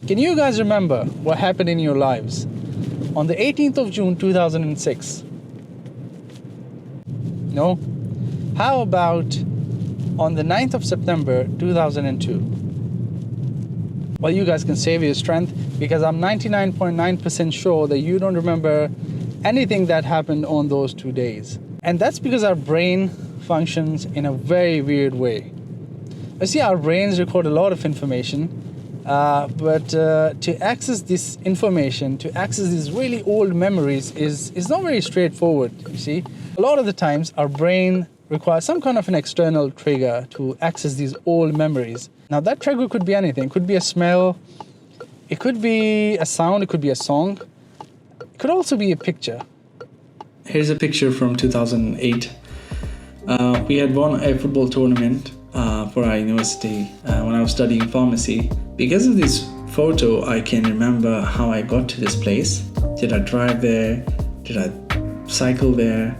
Can you guys remember what happened in your lives on the 18th of June 2006? No? How about on the 9th of September 2002? Well, you guys can save your strength because I'm 99.9% sure that you don't remember anything that happened on those 2 days. And that's because our brain functions in a very weird way. You see, our brains record a lot of information, but to access this information, to access these really old memories is not very straightforward, you see. A lot of the times our brain requires some kind of an external trigger to access these old memories. Now that trigger could be anything. It could be a smell, it could be a sound, it could be a song, it could also be a picture. Here's a picture from 2008. We had won a football tournament for our university when I was studying pharmacy. Because of this photo, I can remember how I got to this place. Did I drive there? Did I cycle there?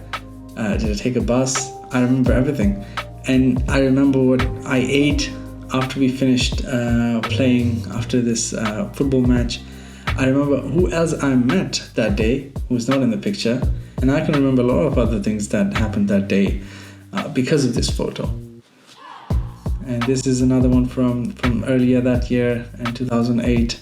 Did I take a bus? I remember everything. And I remember what I ate after we finished playing after this football match. I remember who else I met that day who's not in the picture. And I can remember a lot of other things that happened that day because of this photo. And this is another one from earlier that year in 2008.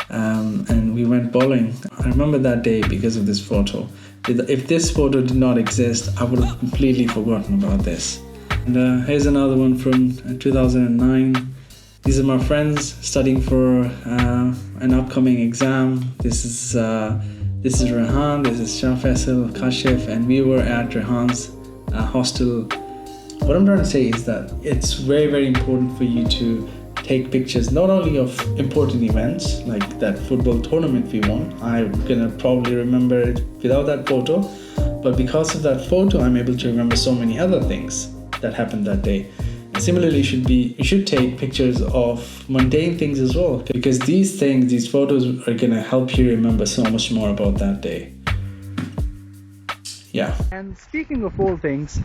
And we went bowling. I remember that day because of this photo. If this photo did not exist, I would have completely forgotten about this. And here's another one from 2009. These are my friends studying for an upcoming exam. This is Rehan, this is Shah Faisal, Kashif, and we were at Rehan's hostel. What I'm trying to say is that it's very, very important for you to take pictures not only of important events like that football tournament we won. I'm gonna probably remember it without that photo, but because of that photo I'm able to remember so many other things that happened that day. And similarly, you should take pictures of mundane things as well, because these photos are gonna help you remember so much more about that day. Yeah. And speaking of old things,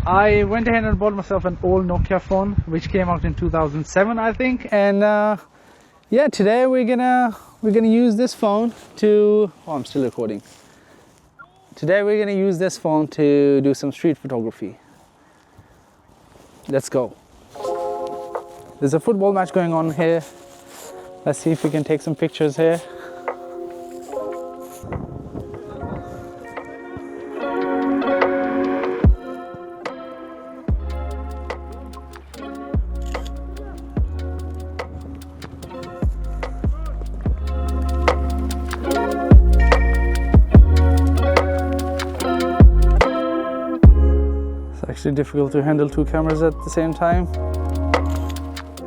I went ahead and bought myself an old Nokia phone which came out in 2007, I think. And yeah, today we're gonna use this phone to I'm still recording. Today we're gonna use this phone to do some street photography. Let's go. There's a football match going on here. Let's see if we can take some pictures here. Actually difficult to handle two cameras at the same time.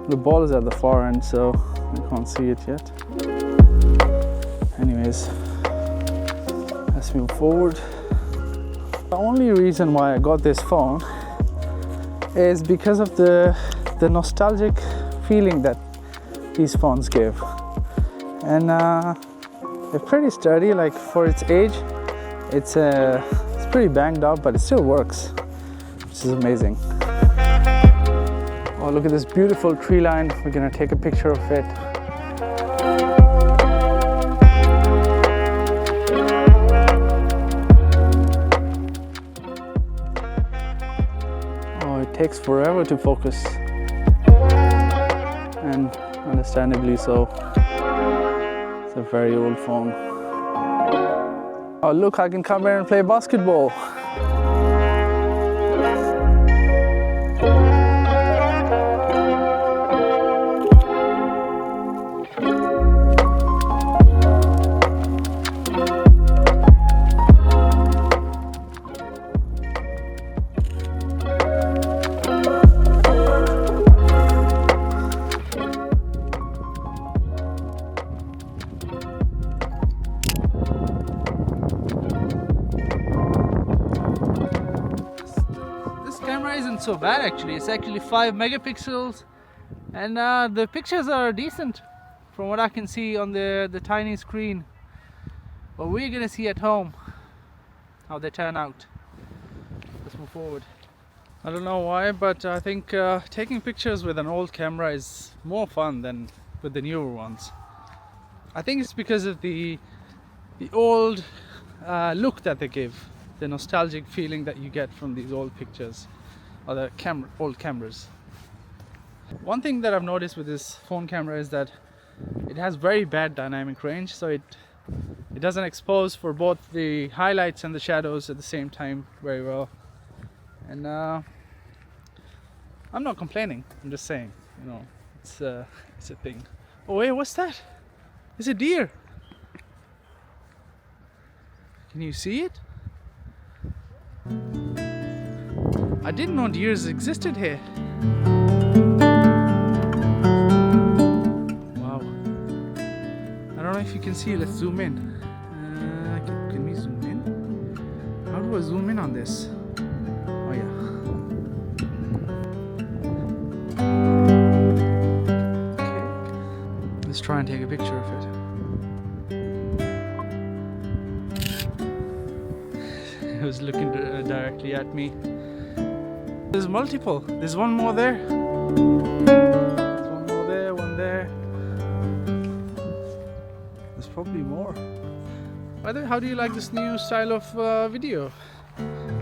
The ball is at the far end, so I can't see it yet. Anyways, let's move forward. The only reason why I got this phone is because of the nostalgic feeling that these phones give. And they're pretty sturdy, like for its age. It's pretty banged up, but it still works. This is amazing. Oh, look at this beautiful tree line. We're gonna take a picture of it. Oh, it takes forever to focus. And understandably so. It's a very old phone. Oh, look, I can come here and play basketball. Isn't so bad actually. It's actually 5 megapixels and the pictures are decent from what I can see on the tiny screen, but we're gonna see at home how they turn out. Let's move forward. I don't know why, but I think taking pictures with an old camera is more fun than with the newer ones. I think it's because of the old look that they give, the nostalgic feeling that you get from these old pictures or the old cameras. One thing that I've noticed with this phone camera is that it has very bad dynamic range, so it doesn't expose for both the highlights and the shadows at the same time very well. And I'm not complaining, I'm just saying, you know, it's a thing. Oh wait, what's that? It's a deer. Can you see it? I didn't know deers existed here. Wow. I don't know if you can see. Let's zoom in. Can we zoom in? How do I zoom in on this? Oh yeah. Okay. Let's try and take a picture of it. It was looking directly at me. There's multiple. There's one more there. There's one more there, one there. There's probably more. By the way, how do you like this new style of video?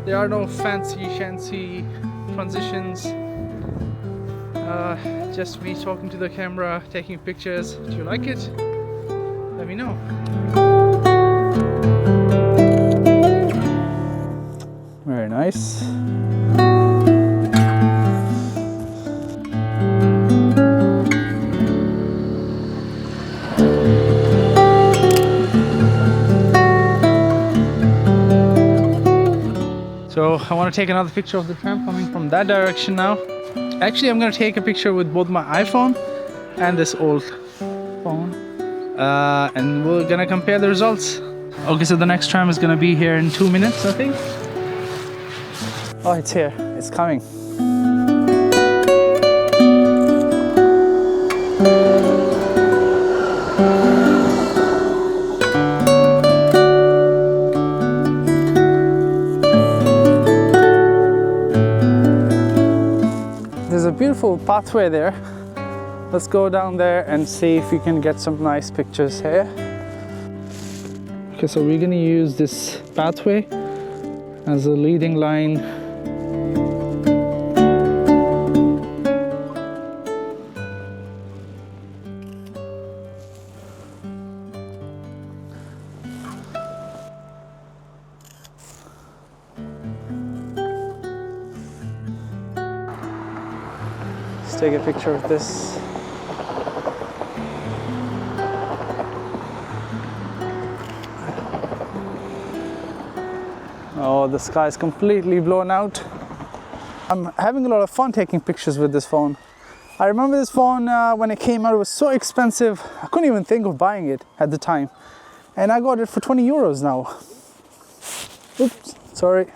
There are no fancy shancy transitions. Just me talking to the camera, taking pictures. Do you like it? Let me know. Very nice. So I want to take another picture of the tram coming from that direction now. Actually, I'm going to take a picture with both my iPhone and this old phone. And we're going to compare the results. Okay, so the next tram is going to be here in 2 minutes, I think. Oh, it's here. It's coming. There's a beautiful pathway there. Let's go down there and see if we can get some nice pictures here. Okay, so we're gonna use this pathway as a leading line. Let's take a picture of this. Oh, the sky is completely blown out. I'm having a lot of fun taking pictures with this phone. I remember this phone when it came out, it was so expensive. I couldn't even think of buying it at the time. And I got it for 20 euros now. Oops, sorry.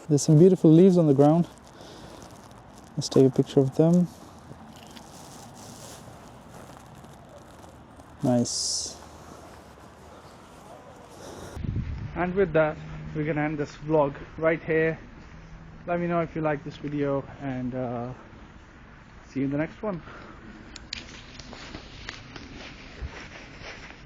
There's some beautiful leaves on the ground. Let's take a picture of them. Nice. And with that, we're gonna end this vlog right here. Let me know if you like this video, and see you in the next one.